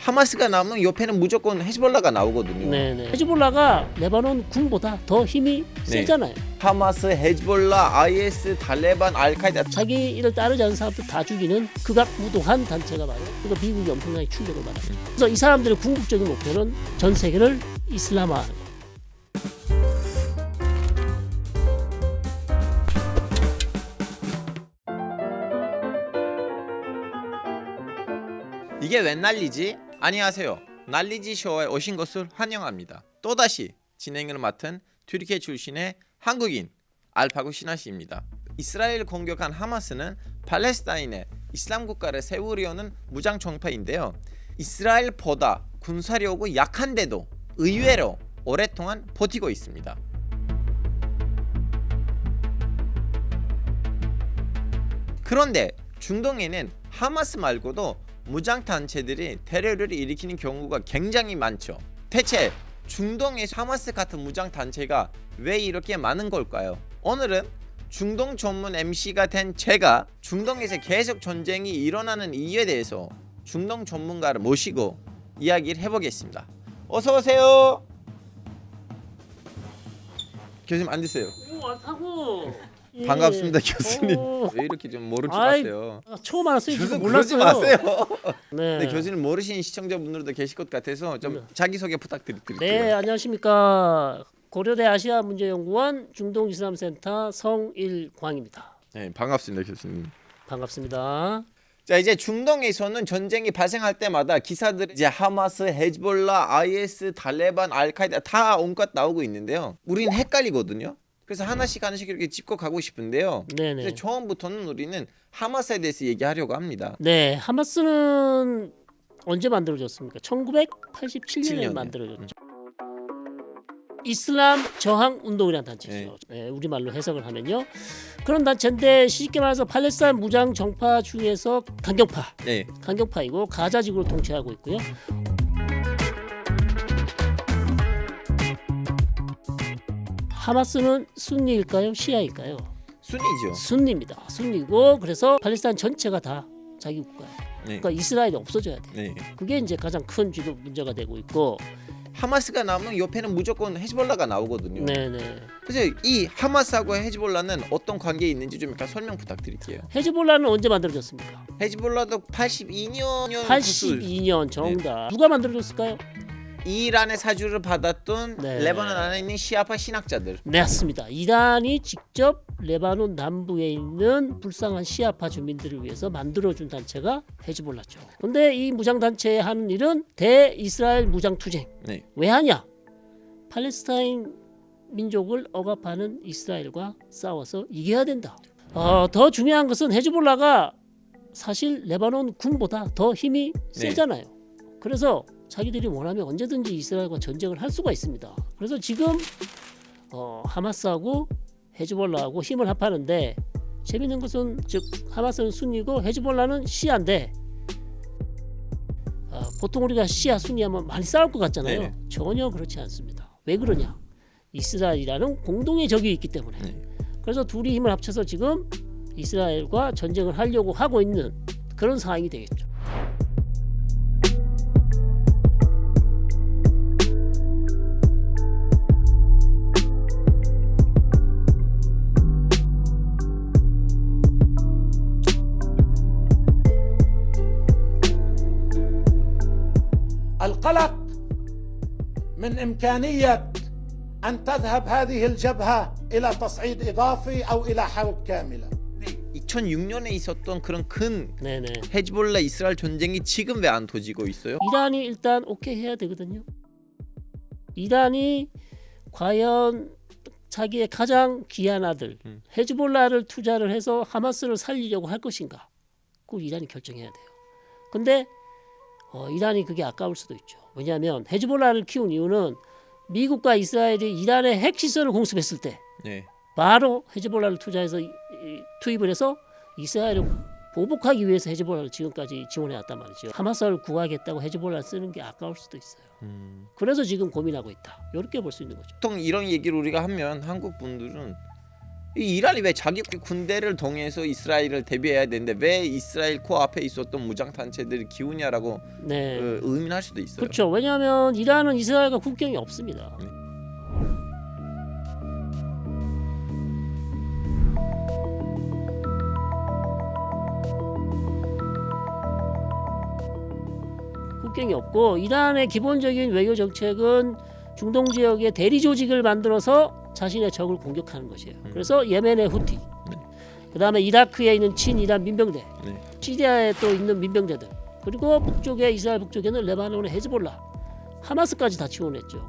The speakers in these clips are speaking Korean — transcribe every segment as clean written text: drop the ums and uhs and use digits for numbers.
하마스가 나오면 옆에는 무조건 헤즈볼라가 나오거든요. 네네. 헤즈볼라가 레바논 군보다 더 힘이 세잖아요. 하마스, 헤즈볼라, IS, 탈레반, 알카이다. 자기를 따르지 않는 사람들 다 죽이는 극악무도한 단체가 말이에요. 그러니까 미국이 엄청나게 충격을 받았어요. 그래서 이 사람들의 궁극적인 목표는 전 세계를 이슬람화하는 거예요. 이게 웬 난리지? 안녕하세요. 난리지 쇼에 오신 것을 환영합니다. 또다시 진행을 맡은 튀르키예 출신의 한국인 알파고 신하씨입니다. 이스라엘을 공격한 하마스는 팔레스타인에 이슬람 국가를 세우려는 무장 정파인데요. 이스라엘보다 군사력이 약한데도 의외로 오랫동안 버티고 있습니다. 그런데 중동에는 하마스 말고도 무장 단체들이 테러를 일으키는 경우가 굉장히 많죠. 대체 중동에 하마스 같은 무장 단체가 왜 이렇게 많은 걸까요? 오늘은 중동 전문 MC가 된 제가 중동에서 계속 전쟁이 일어나는 이유에 대해서 중동 전문가를 모시고 이야기를 해보겠습니다. 어서 오세요. 교수님 앉으세요. 하고 반갑습니다, 교수님. 왜 이렇게 좀 모른 척 하세요? 처음 알았어요. 교수님 몰랐어요. 그러지 마세요. 네. 네, 교수님 모르시는 시청자분들도 계실 것 같아서 좀 자기소개 부탁드릴게요. 네, 안녕하십니까. 고려대 아시아문제연구원 중동이슬람센터 성일광입니다. 네, 반갑습니다, 교수님. 반갑습니다. 자, 이제 중동에서는 전쟁이 발생할 때마다 기사들 이제 하마스, 헤즈볼라, IS, 탈레반, 알카이다 다 온갖 나오고 있는데요. 우리는 헷갈리거든요. 그래서 하나씩 이렇게 짚고 가고 싶은데요. 네네. 그래서 처음부터는 우리는 하마스에 대해서 얘기하려고 합니다. 네, 하마스는 언제 만들어졌습니까? 1987년에 만들어졌죠. 이슬람 저항 운동이라는 단체죠. 네, 우리말로 해석을 하면요. 그런 단체인데 쉽게 말해서 팔레스타인 무장 정파 중에서 강경파, 네. 강경파이고 가자 지구를 통치하고 있고요. 하마스는 순니일까요? 시아일까요? 순위죠. 순니입니다. 순니고 그래서 팔레스타인 전체가 다 자기 국가예요. 네. 그러니까 이스라엘이 없어져야 돼요. 네. 그게 이제 가장 큰 주요 문제가 되고 있고. 하마스가 나오면 옆에는 무조건 헤즈볼라가 나오거든요. 네네. 그래서 이 하마스하고 헤즈볼라는 어떤 관계에 있는지 좀 약간 설명 부탁드릴게요. 헤즈볼라는 언제 만들어졌습니까? 헤즈볼라도 82년 82년 정답. 누가 만들어졌을까요? 이란의 사주를 받았던 네. 레바논 안에 있는 시아파 신학자들. 네, 맞습니다. 이란이 직접 레바논 남부에 있는 불쌍한 시아파 주민들을 위해서 만들어준 단체가 헤즈볼라죠. 그런데 이 무장단체의 하는 일은 대이스라엘 무장투쟁. 네. 왜 하냐? 팔레스타인 민족을 억압하는 이스라엘과 싸워서 이겨야 된다. 더 중요한 것은 헤즈볼라가 사실 레바논 군보다 더 힘이 세잖아요. 그래서 자기들이 원하면 언제든지 이스라엘과 전쟁을 할 수가 있습니다. 그래서 지금 하마스하고 헤즈볼라하고 힘을 합하는데 재밌는 것은 즉 하마스는 순니고 헤즈볼라는 시아인데 보통 우리가 시아 순니하면 많이 싸울 것 같잖아요. 네. 전혀 그렇지 않습니다. 왜 그러냐? 이스라엘이라는 공동의 적이 있기 때문에. 네. 그래서 둘이 힘을 합쳐서 지금 이스라엘과 전쟁을 하려고 하고 있는 그런 상황이 되겠죠. القلق من إمكانية أن تذهب هذه الجبهة إلى تصعيد إضافي أو إلى حرب كاملة. 2006년에 있었던 그런 큰 네네. 헤즈볼라 이스라엘 전쟁이 지금 왜 안 터지고 있어요? 이란이 일단 오케이 해야 되거든요. 이란이 과연 자기의 가장 귀한 아들 헤즈볼라를 투자를 해서 하마스를 살리려고 할 것인가? 그걸 이란이 결정해야 돼요. 근데 이란이 그게 아까울 수도 있죠. 왜냐하면 헤즈볼라를 키운 이유는 미국과 이스라엘이 이란의 핵시설을 공습했을 때 네. 바로 헤즈볼라를 투자해서 투입을 해서 이스라엘을 보복하기 위해서 헤즈볼라를 지금까지 지원해왔단 말이죠. 하마스를 구하겠다고 헤즈볼라를 쓰는 게 아까울 수도 있어요. 그래서 지금 고민하고 있다. 이렇게 볼 수 있는 거죠. 보통 이런 얘기를 우리가 하면 한국 분들은 이 이란이 왜 자기 군대를 동해서 이스라엘을 대비해야 되는데 왜 이스라엘 코앞에 있었던 무장 단체들이 기우냐라고 네. 의문할 수도 있어요. 그렇죠. 왜냐하면 이란은 이스라엘과 국경이 없습니다. 국경이 없고 이란의 기본적인 외교 정책은 중동 지역에 대리 조직을 만들어서 자신의 적을 공격하는 것이에요. 그래서 예멘의 후티, 그다음에 이라크에 있는 친이란 민병대, 네. 시리아에 또 있는 민병대들, 그리고 북쪽에 이스라엘 북쪽에는 레바논의 헤즈볼라, 하마스까지 다 지원했죠.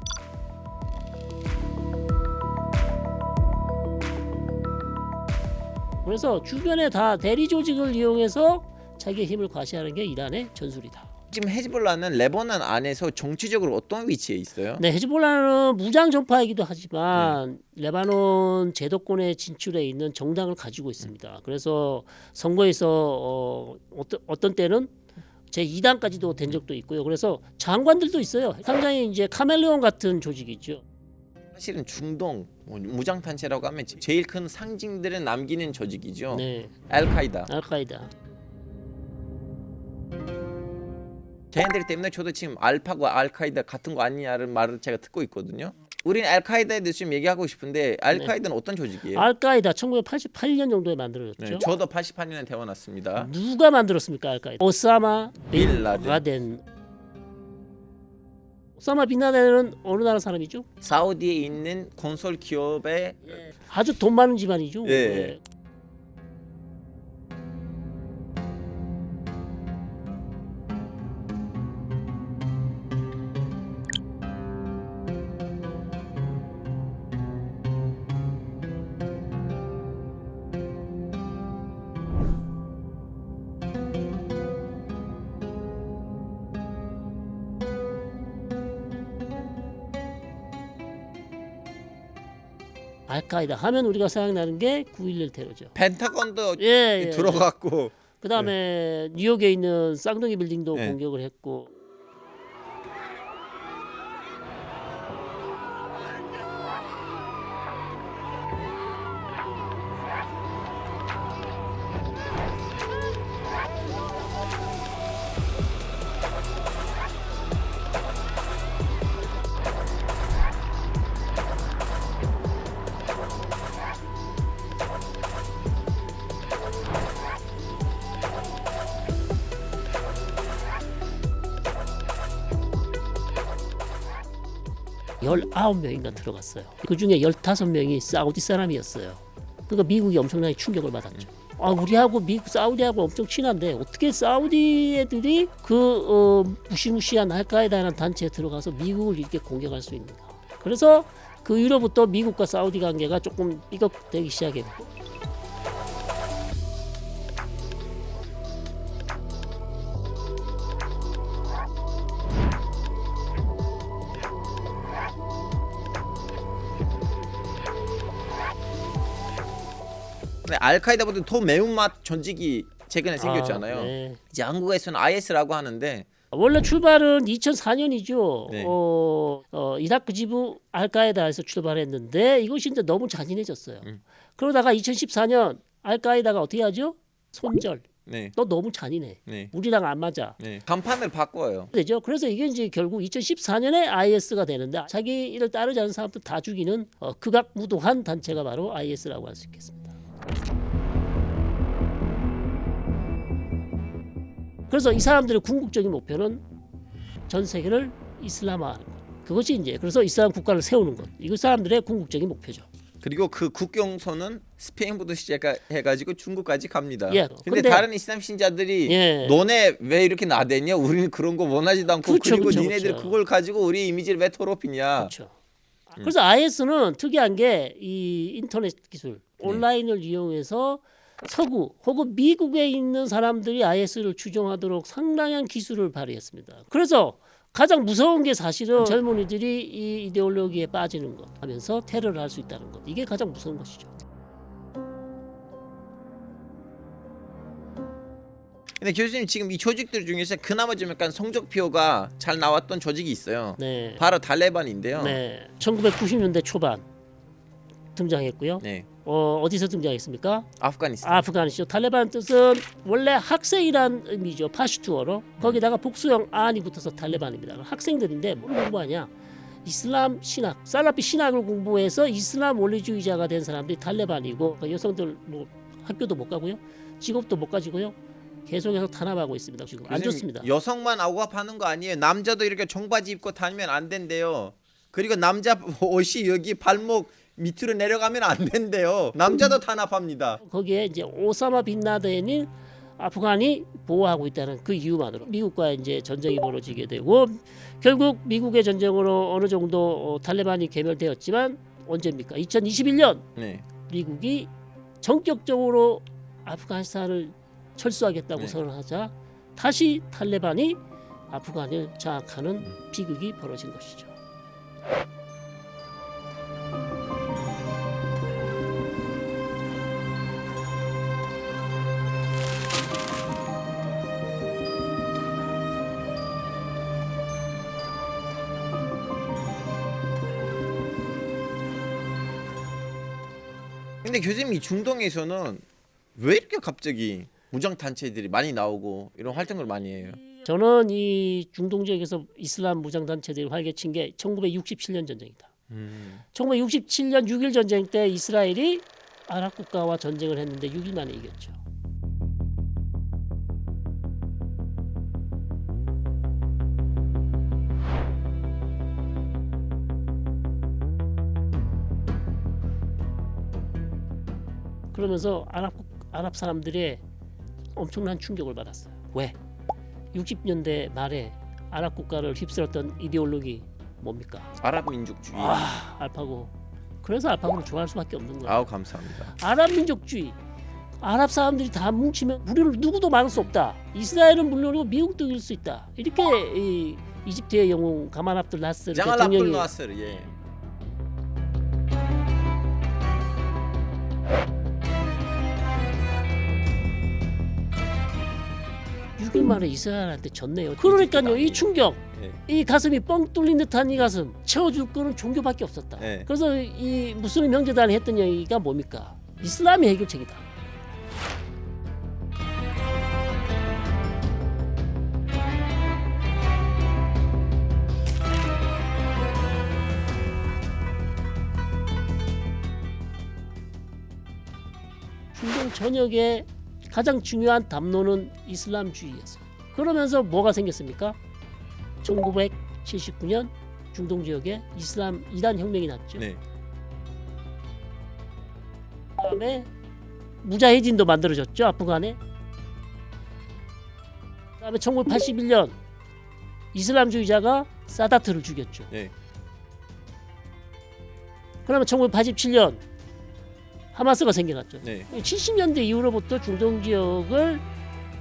그래서 주변에 다 대리 조직을 이용해서 자기의 힘을 과시하는 게 이란의 전술이다. 지금 헤즈볼라는 레바논 안에서 정치적으로 어떤 위치에 있어요? 네, 헤즈볼라는 무장 전파이기도 하지만 레바논 제도권에 진출해 있는 정당을 가지고 있습니다. 그래서 선거에서 어떤 때는 제 2당까지도 된 적도 있고요. 그래서 장관들도 있어요. 상당히 이제 카멜레온 같은 조직이죠. 사실은 중동 무장 단체라고 하면 제일 큰 상징들을 남기는 조직이죠. 네, 알카이다. 알카이다. 걔네들 때문에 저도 지금 알파고 알카이다 같은 거 아니냐는 말을 제가 듣고 있거든요. 우리는 알카이다에 대해서 좀 얘기하고 싶은데 알카이다는 어떤 조직이에요? 알카이다 1988년 정도에 만들어졌죠. 네, 저도 88년에 태어났습니다. 누가 만들었습니까? 알카이다? 오사마 빈 라덴. 라덴. 오사마 빈 라덴은 어느 나라 사람이죠? 사우디에 있는 건설 기업의 아주 돈 많은 집안이죠. 예. 네. 알카이다 하면 우리가 생각나는 게 9.11 테러죠. 펜타곤도 예. 들어갔고 그다음에 뉴욕에 있는 쌍둥이 빌딩도 예. 공격을 했고. 열아홉 명인가 들어갔어요. 그 중에 15명이 사우디 사람이었어요. 그러니까 미국이 엄청나게 충격을 받았죠. 아, 우리하고 미국, 사우디하고 엄청 친한데 어떻게 사우디 애들이 그 무시무시한 알카에다라는 단체에 들어가서 미국을 이렇게 공격할 수 있는가? 그래서 그 이후로부터 미국과 사우디 관계가 조금 삐걱대기 시작했고. 근데 알카이다보다 더 매운맛 조직이 최근에 생겼잖아요. 네. 이제 한국에서는 IS라고 하는데 원래 출발은 2004년이죠. 네. 이라크 지부 알카에다에서 출발했는데 이것이 이제 너무 잔인해졌어요. 그러다가 2014년 알카에다가 어떻게 하죠? 손절. 네. 너 너무 잔인해. 네. 우리랑 안 맞아. 네. 간판을 바꿔요. 되죠. 그래서 이게 이제 결국 2014년에 IS가 되는데 자기 일을 따르지 않은 사람들 다 죽이는 극악무도한 단체가 바로 IS라고 할 수 있겠습니다. 그래서 이 사람들의 궁극적인 목표는 전 세계를 이슬람화하는 것. 그것이 이제 그래서 이슬람 국가를 세우는 것. 이거 사람들의 궁극적인 목표죠. 그리고 그 국경선은 스페인부터 시작해가지고 중국까지 갑니다. 예, 근데 다른 이슬람 신자들이 예. 너네 왜 이렇게 나대냐? 우리는 그런 거 원하지도 않고 그렇죠, 그리고 그렇죠, 니네들 그렇죠. 그걸 가지고 우리 이미지를 왜 더럽히냐? 그렇죠. 그래서 IS는 특이한 게 이 인터넷 기술, 온라인을 이용해서 서구 혹은 미국에 있는 사람들이 IS를 추종하도록 상당한 기술을 발휘했습니다. 그래서 가장 무서운 게 사실은 젊은이들이 이 이데올로기에 빠지는 것 하면서 테러를 할 수 있다는 것. 이게 가장 무서운 것이죠. 근데 교수님 지금 이 조직들 중에서 그나마 좀 약간 성적표가 잘 나왔던 조직이 있어요. 네. 바로 탈레반인데요. 네. 1990년대 초반 등장했고요. 네. 어디서 등장했습니까? 아프가니스탄. 아프가니스탄. 탈레반 뜻은 원래 학생이란 의미죠. 파슈투어로. 거기다가 복수형 안이 붙어서 탈레반입니다. 학생들인데 뭘 공부하냐? 이슬람 신학, 살라피 신학을 공부해서 이슬람 원리주의자가 된 사람들이 탈레반이고 그러니까 여성들 뭐 학교도 못 가고요, 직업도 못 가지고요, 계속해서 탄압하고 있습니다. 지금 안 좋습니다. 여성만 억압하는 거 아니에요. 남자도 이렇게 청바지 입고 다니면 안 된대요. 그리고 남자 옷이 여기 발목 밑으로 내려가면 안 된대요. 남자도 탄압합니다. 거기에 이제 오사마 빈 라덴이 아프간이 보호하고 있다는 그 이유만으로 미국과 이제 전쟁이 벌어지게 되고 결국 미국의 전쟁으로 어느 정도 탈레반이 괴멸되었지만 언제입니까? 2021년 네. 미국이 전격적으로 아프가니스탄을 철수하겠다고 네. 선언하자 다시 탈레반이 아프간을 장악하는 비극이 벌어진 것이죠. 근데 교수님 이 중동에서는 왜 이렇게 갑자기 무장 단체들이 많이 나오고 이런 활동을 많이 해요? 저는 이 중동 지역에서 이슬람 무장 단체들이 활개친 게 1967년 전쟁이다. 1967년 6.1 전쟁 때 이스라엘이 아랍 국가와 전쟁을 했는데 6일 만에 이겼죠. 그러면서 아랍 사람들의 엄청난 충격을 받았어요. 왜? 60년대 말에 아랍 국가를 휩쓸었던 이데올로기 뭡니까? 아랍 민족주의. 알파고. 그래서 알파고를 좋아할 수밖에 없는 거예요. 아우 감사합니다. 아랍 민족주의. 아랍 사람들이 다 뭉치면 우리를 누구도 막을 수 없다. 이스라엘은 물론이고 미국도 이길 수 있다. 이렇게 이 이집트의 영웅 가만 압들 나스르 자말 압둘 대통령이 나스르. 예. 일 만에 이스라엘한테 졌네요. 그러니까요, 이 충격, 예. 이 가슴이 뻥 뚫린 듯한 이 가슴 채워줄 거는 종교밖에 없었다. 네. 그래서 이 무슬림 형제단이 했던 얘기가 뭡니까? 이슬람이 해결책이다. 중동 전역의 가장 중요한 담론은 이슬람주의였어요. 그러면서 뭐가 생겼습니까? 1979년 중동 지역에 이슬람 이란 혁명이 났죠. 네. 그다음에 무자히딘도 만들어졌죠, 아프간에. 그다음에 1981년 이슬람주의자가 사다트를 죽였죠. 네. 그러면 1987년 하마스가 생겨났죠. 네. 70년대 이후로부터 중동 지역을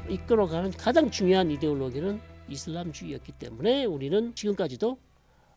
이끌어가는 가장 중요한 이데올로기는 이슬람주의였기 때문에 우리는 지금까지도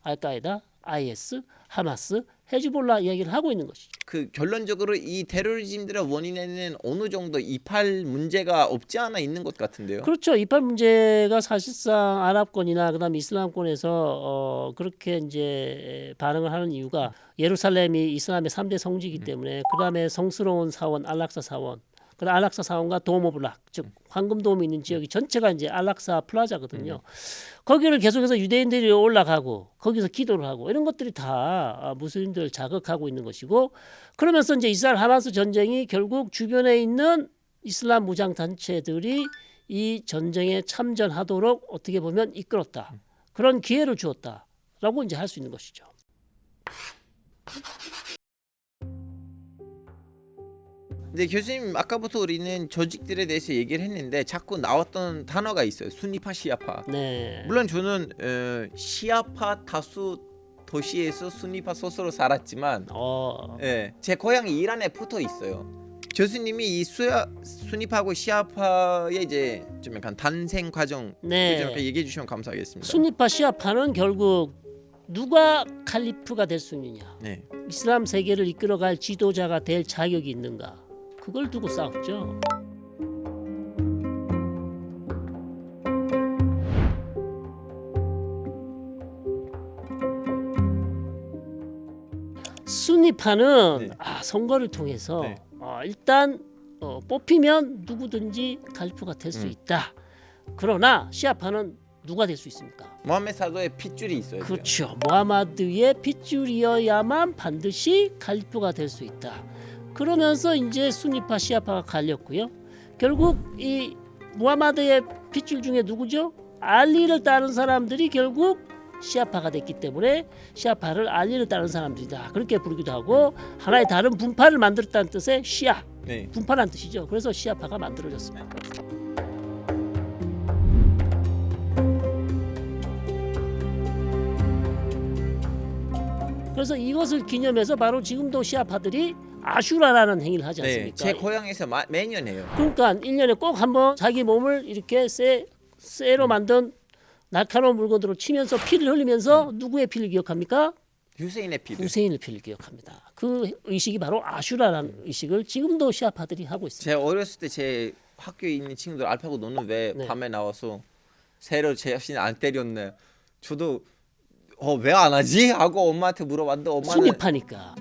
알카에다, IS, 하마스, 헤즈볼라 이야기를 하고 있는 것이죠. 그 결론적으로 이 테러리즘들의 원인에는 어느 정도 이팔 문제가 없지 않아 있는 것 같은데요. 그렇죠. 이팔 문제가 사실상 아랍권이나 그다음 이슬람권에서 그렇게 이제 반응을 하는 이유가 예루살렘이 이슬람의 3대 성지이기 때문에 그다음에 성스러운 사원 알락사 사원, 그다음 알락사 사원과 도움 오브 락, 즉 황금 도움이 있는 지역이 전체가 이제 알락사 플라자거든요. 거기를 계속해서 유대인들이 올라가고 거기서 기도를 하고 이런 것들이 다 무슬림들을 자극하고 있는 것이고, 그러면서 이제 이스라엘 하마스 전쟁이 결국 주변에 있는 이슬람 무장 단체들이 이 전쟁에 참전하도록 어떻게 보면 이끌었다. 그런 기회를 주었다라고 이제 할 수 있는 것이죠. 근데 교수님 아까부터 우리는 조직들에 대해서 얘기를 했는데 자꾸 나왔던 단어가 있어요. 순위파, 시아파. 네. 물론 저는 시아파 다수 도시에서 순위파 소수로 살았지만 예, 제 고향이 이란에 붙어 있어요. 교수님이 이 순위파하고 시아파의 이제 좀 약간 단생 과정 네. 좀 약간 얘기해 주시면 감사하겠습니다. 순니파 시아파는 결국 누가 칼리프가 될 수 있느냐, 네. 이슬람 세계를 이끌어갈 지도자가 될 자격이 있는가, 그걸 두고 싸웠죠. 순니파는 네. 선거를 통해서 네. 일단 뽑히면 누구든지 칼리프가 될 수 있다. 그러나 시아파는 누가 될 수 있습니까? 모하메드 사도의 핏줄이 있어요. 그렇죠. 모하마드의 핏줄이어야만 반드시 칼리프가 될 수 있다. 그러면서 이제 순니파 시아파가 갈렸고요. 결국 이 무하마드의 핏줄 중에 누구죠? 알리를 따른 사람들이 결국 시아파가 됐기 때문에 시아파를 알리를 따른 사람들이다. 그렇게 부르기도 하고 하나의 다른 분파를 만들었다는 뜻의 시아, 네. 분파란 뜻이죠. 그래서 시아파가 만들어졌습니다. 그래서 이것을 기념해서 바로 지금도 시아파들이 아슈라라는 행위를 하지 네. 않습니까? 제 고향에서 매년 해요. 그러니까 1년에 꼭 한번 자기 몸을 이렇게 쇠로 만든 날카로운 물건으로 치면서 피를 흘리면서 누구의 피를 기억합니까? 휴세인의 피를. 후세인의 피를 기억합니다. 그 의식이 바로 아슈라라는 의식을 지금도 시아파들이 하고 있습니다. 제가 어렸을 때 제 학교에 있는 친구들 알파고 노는 왜 네. 밤에 나와서 새로 제 자신 안 때렸네. 저도 왜 안 하지? 하고 엄마한테 물어봤는데 엄마는 순위파니까.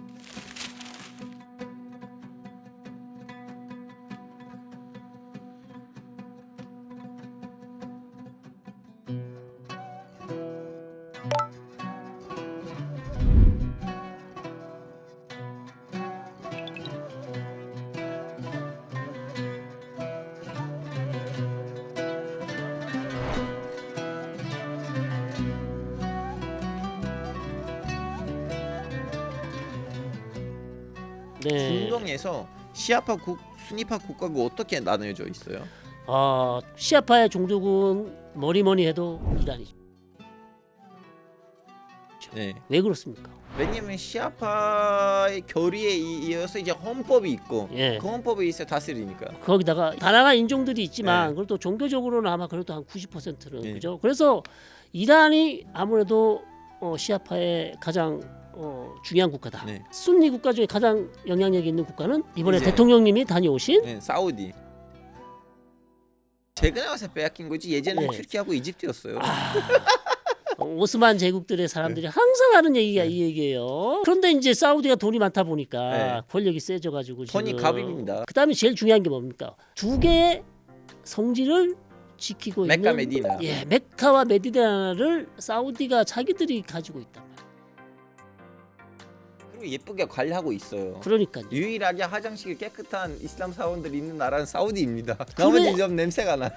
네. 중동에서 시아파 순위파 국가가 어떻게 나눠져 있어요? 시아파의 종족은 뭐니 해도 이란이죠. 네. 왜 그렇습니까? 왜냐면 시아파의 교리에 이어서 이제 헌법이 있고 예. 그 헌법에 있어 다스리니까. 거기다가 다양한 인종들이 있지만 네. 그래도 종교적으로는 아마 그래도 한 90%는 네. 그죠. 그래서 이란이 아무래도 시아파의 가장 중요한 국가다. 네. 순니 국가 중에 가장 영향력이 있는 국가는 이번에 이제- 대통령님이 다녀오신 네, 사우디. 최근에 와서 빼앗긴 거지 예전에는 네. 튀르키하고 이집트였어요. 오스만 제국들의 사람들이 항상 하는 얘기가 이 얘기예요. 그런데 이제 사우디가 돈이 많다 보니까 네. 권력이 세져가지고 돈이 갑입니다. 그다음에 제일 중요한 게 뭡니까? 두 개의 성지를 지키고 메카 있는 메디나. 예, 메카와 메디나를 사우디가 자기들이 가지고 있다. 그리고 예쁘게 관리하고 있어요. 그러니까요. 유일하게 화장실이 깨끗한 이슬람 사원들이 있는 나라는 사우디입니다. 나머지 좀 냄새가 나요.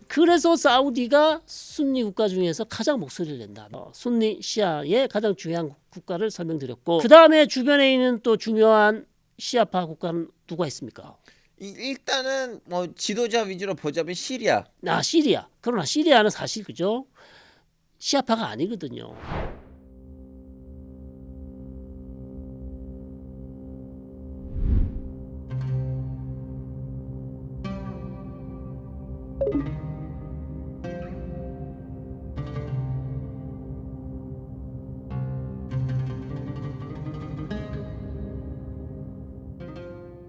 그래서 사우디가 순니 국가 중에서 가장 목소리를 낸다. 순니 시아의 가장 중요한 국가를 설명드렸고 그 다음에 주변에 있는 또 중요한 시아파 국가는 누가 있습니까? 일단은 뭐 지도자 위주로 보자면 시리아. 시리아. 그러나 시리아는 사실 그죠? 시아파가 아니거든요.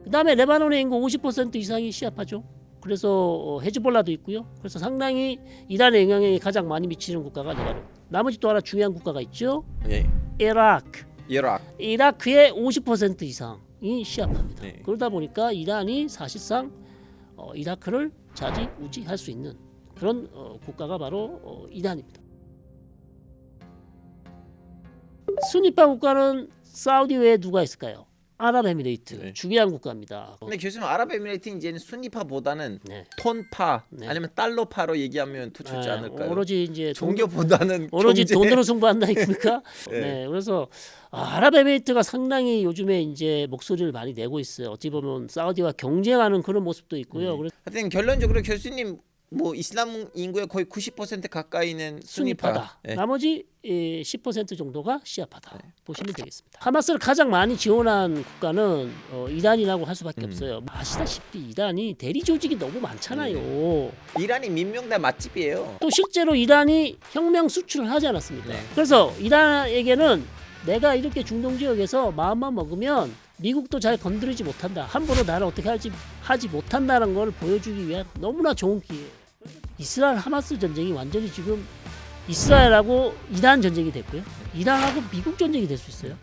그다음에 레바논의 인구 50% 이상이 시아파죠. 그래서 헤즈볼라도 있고요. 그래서 상당히 이란의 영향력이 가장 많이 미치는 국가가 레바논. 나머지 또 하나 중요한 국가가 있죠. 예. 이라크. 이라크. 이라크의 50% 이상이 시아파입니다. 네. 그러다 보니까 이란이 사실상 이라크를 좌지우지할 수 있는 그런 국가가 바로 이란입니다. 순니파 국가는 사우디 외에 누가 있을까요? 아랍에미레이트. 네. 중요한 국가입니다. 근데 교수님 아랍에미레이트 이제는 순위파보다는 네. 톤파 네. 아니면 달러파로 얘기하면 더 좋지 않을까요? 오로지 이제 종교보다는 오로지 경제. 돈으로 승부한다니까. 네. 네. 그래서 아랍에미레이트가 상당히 요즘에 이제 목소리를 많이 내고 있어요. 어찌 보면 사우디와 경쟁하는 그런 모습도 있고요. 그래서 하여튼 결론적으로 교수님 뭐 이슬람 인구의 거의 90% 가까이는 순위파. 순니파다. 네. 나머지 10% 정도가 시아파다. 보시면 되겠습니다. 하마스를 가장 많이 지원한 국가는 이란이라고 할 수밖에 없어요. 아시다시피 이란이 대리 조직이 너무 많잖아요. 이란이 민명단 맛집이에요. 또 실제로 이란이 혁명 수출을 하지 않았습니까? 네. 그래서 이란에게는 내가 이렇게 중동 지역에서 마음만 먹으면 미국도 잘 건드리지 못한다. 함부로 나를 어떻게 하지 못한다는 걸 보여주기 위한 너무나 좋은 기회예요. 이스라엘 하마스 전쟁이 완전히 지금 이스라엘하고 이란 전쟁이 됐고요. 이란하고 미국 전쟁이 될 수 있어요.